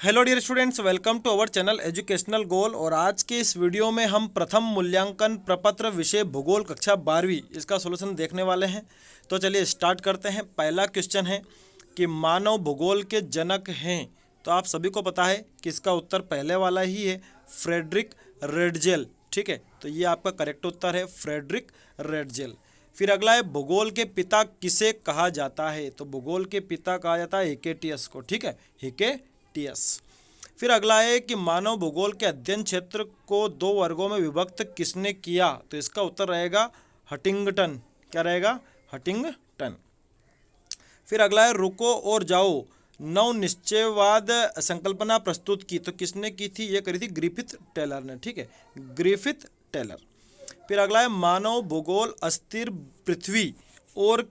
Hello dear students, welcome to our channel educational goal. और आज के इस वीडियो में हम प्रथम मूल्यांकन प्रपत्र विषय भूगोल कक्षा 12वीं इसका सॉल्यूशन देखने वाले हैं। तो चलिए स्टार्ट करते हैं। पहला क्वेश्चन है कि मानव भूगोल के जनक हैं। तो आप सभी को पता है कि इसका उत्तर पहले वाला ही है, फ्रेडरिक रेडजेल। ठीक है, तो ये आपका करेक्ट उत्तर है, फ्रेडरिक रेडजेल। फिर अगला है भूगोल के पिता किसे कहा जाता है। तो भूगोल के पिता कहा जाता है हिकेटियस को। ठीक है, हिकेटियस। फिर अगला है कि मानव भूगोल के अध्ययन क्षेत्र को दो वर्गों में विभक्त किसने किया। तो इसका उत्तर रहेगा हंटिंगटन। क्या रहेगा? हंटिंगटन। फिर अगला है रुको और जाओ नव निश्चयवाद संकल्पना प्रस्तुत की। तो किसने की थी? ये करी थी ग्रिफिथ टेलर ने। ठीक है, ग्रिफिथ टेलर। फिर अगला है मानव भूगोल अस्थिर पृथ्वी और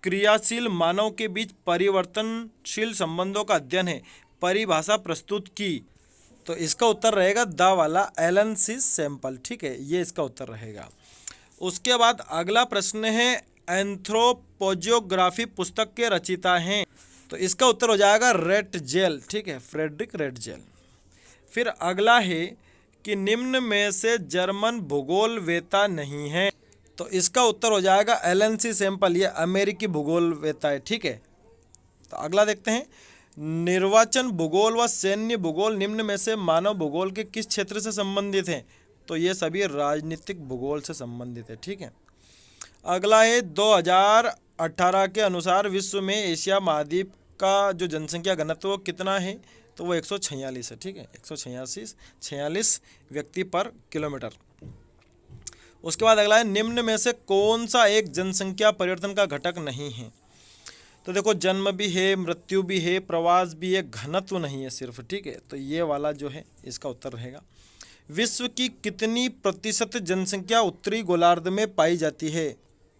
क्रियाशील मानव के बीच परिवर्तनशील संबंधों का अध्ययन है, परिभाषा प्रस्तुत की। तो इसका उत्तर रहेगा द वाला, एलन सी सैंपल। ठीक है, ये इसका उत्तर रहेगा। उसके बाद अगला प्रश्न है एंथ्रोपोजियोग्राफी पुस्तक के रचयिता हैं। तो इसका उत्तर हो जाएगा रेडजेल। ठीक है, फ्रेडरिक रेडजेल। फिर अगला है कि निम्न में से जर्मन भूगोलवेता नहीं है। तो इसका उत्तर हो जाएगा एलन सी सैंपल, ये अमेरिकी भूगोलवेता है। ठीक है, तो अगला देखते हैं निर्वाचन भूगोल व सैन्य भूगोल निम्न में से मानव भूगोल के किस क्षेत्र से संबंधित हैं। तो ये सभी राजनीतिक भूगोल से संबंधित है। ठीक है, अगला है 2018 के अनुसार विश्व में एशिया महाद्वीप का जो जनसंख्या घनत्व कितना है। तो वो 146 है। ठीक है, 146 व्यक्ति पर किलोमीटर। उसके बाद अगला है निम्न में से कौन सा एक जनसंख्या परिवर्तन का घटक नहीं है। तो देखो जन्म भी है, मृत्यु भी है, प्रवास भी है, घनत्व नहीं है सिर्फ। ठीक है, तो ये वाला जो है इसका उत्तर रहेगा। विश्व की कितनी प्रतिशत जनसंख्या उत्तरी गोलार्ध में पाई जाती है।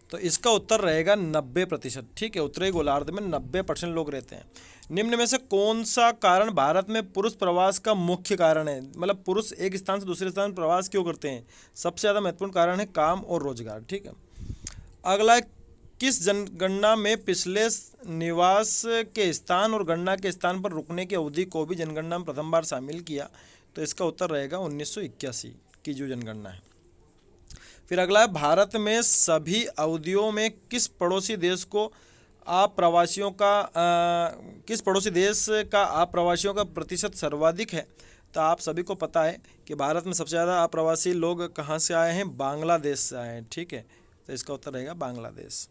तो इसका उत्तर रहेगा 90%। ठीक है, उत्तरी गोलार्ध में 90% लोग रहते हैं। निम्न में से कौन सा कारण भारत में पुरुष प्रवास का मुख्य कारण है। मतलब पुरुष एक स्थान से दूसरे स्थान प्रवास क्यों करते हैं? सबसे ज़्यादा महत्वपूर्ण कारण है काम और रोजगार। ठीक है, अगला किस जनगणना में पिछले निवास के स्थान और गणना के स्थान पर रुकने की अवधि को भी जनगणना में प्रथम बार शामिल किया। तो इसका उत्तर रहेगा 1981 की जो जनगणना है। फिर अगला है भारत में सभी अवधियों में किस पड़ोसी देश का अप्रवासियों का प्रतिशत सर्वाधिक है। तो आप सभी को पता है कि भारत में सबसे ज़्यादा अप्रवासी लोग कहाँ से आए हैं? बांग्लादेश से आए हैं। ठीक है, तो इसका उत्तर रहेगा बांग्लादेश।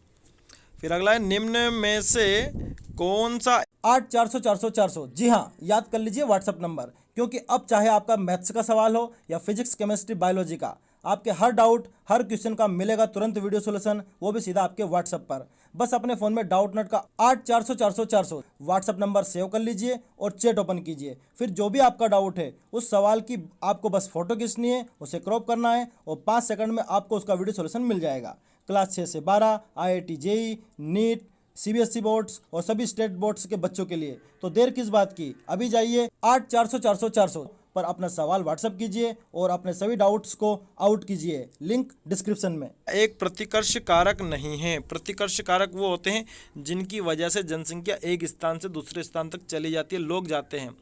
फिर अगला है निम्न में से कौन सा 8 400 400 400। जी हाँ, याद कर लीजिए व्हाट्सअप नंबर, क्योंकि अब चाहे आपका मैथ्स का सवाल हो या फिजिक्स, केमिस्ट्री, बायोलॉजी का, आपके हर डाउट हर क्वेश्चन का मिलेगा तुरंत वीडियो सॉल्यूशन, वो भी सीधा आपके व्हाट्सएप पर। बस अपने फ़ोन में डाउट नोट का 8 400 400 400 व्हाट्सअप नंबर सेव कर लीजिए और चैट ओपन कीजिए। फिर जो भी आपका डाउट है उस सवाल की आपको बस फोटो खींचनी है, उसे क्रॉप करना है और 5 सेकंड में आपको उसका वीडियो सॉल्यूशन मिल जाएगा। क्लास 6 से 12, IIT JEE, NEET, CBSE boards और सभी स्टेट बोर्ड्स के बच्चों के लिए। तो देर किस बात की, अभी जाइए 8 400 400 400 पर अपना सवाल व्हाट्सएप कीजिए और अपने सभी डाउट्स को आउट कीजिए। लिंक डिस्क्रिप्शन में। एक प्रतिकर्ष कारक नहीं है। प्रतिकर्ष कारक वो होते हैं जिनकी वजह से जनसंख्या एक स्थान से दूसरे स्थान तक चली जाती है, लोग जाते हैं।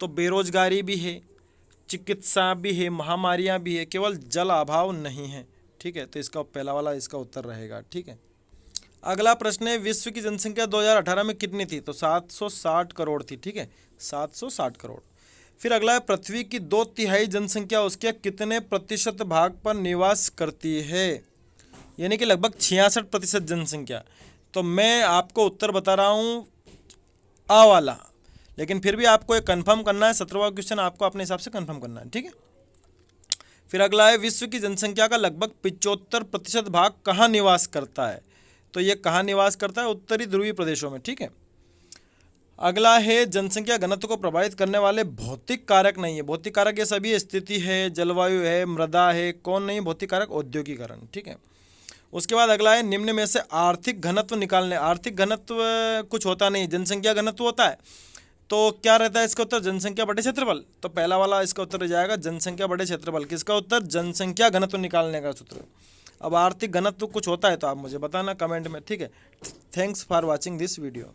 तो बेरोजगारी भी है, चिकित्सा भी है, महामारियां भी है, केवल जल अभाव नहीं है। ठीक है, तो इसका पहला वाला इसका उत्तर रहेगा। ठीक है, अगला प्रश्न है विश्व की जनसंख्या 2018 में कितनी थी। तो 760 करोड़ थी। ठीक है, 760 करोड़। फिर अगला है पृथ्वी की 2/3 जनसंख्या उसके कितने प्रतिशत भाग पर निवास करती है। यानी कि लगभग 66% जनसंख्या। तो मैं आपको उत्तर बता रहा हूँ आ वाला, लेकिन फिर भी आपको एक कंफर्म करना है। 17वां क्वेश्चन आपको अपने हिसाब से कंफर्म करना है। ठीक है, फिर अगला है विश्व की जनसंख्या का लगभग 75% भाग कहाँ निवास करता है। तो ये कहाँ निवास करता है? उत्तरी ध्रुवीय प्रदेशों में। ठीक है, अगला है जनसंख्या घनत्व को प्रभावित करने वाले भौतिक कारक नहीं है। भौतिक कारक ये सभी स्थिति है, जलवायु है, मृदा है। कौन नहीं भौतिक कारक? औद्योगिकरण। ठीक है, उसके बाद अगला है निम्न में से आर्थिक घनत्व निकालने। आर्थिक घनत्व कुछ होता नहीं, जनसंख्या घनत्व होता है। तो क्या रहता है इसका उत्तर? जनसंख्या बटे क्षेत्रफल। तो पहला वाला इसका उत्तर हो जाएगा जनसंख्या बटे क्षेत्रफल। किसका उत्तर? जनसंख्या घनत्व निकालने का सूत्र। अब आर्थिक घनत्व कुछ होता है तो आप मुझे बताना कमेंट में। ठीक है, thanks for watching this video.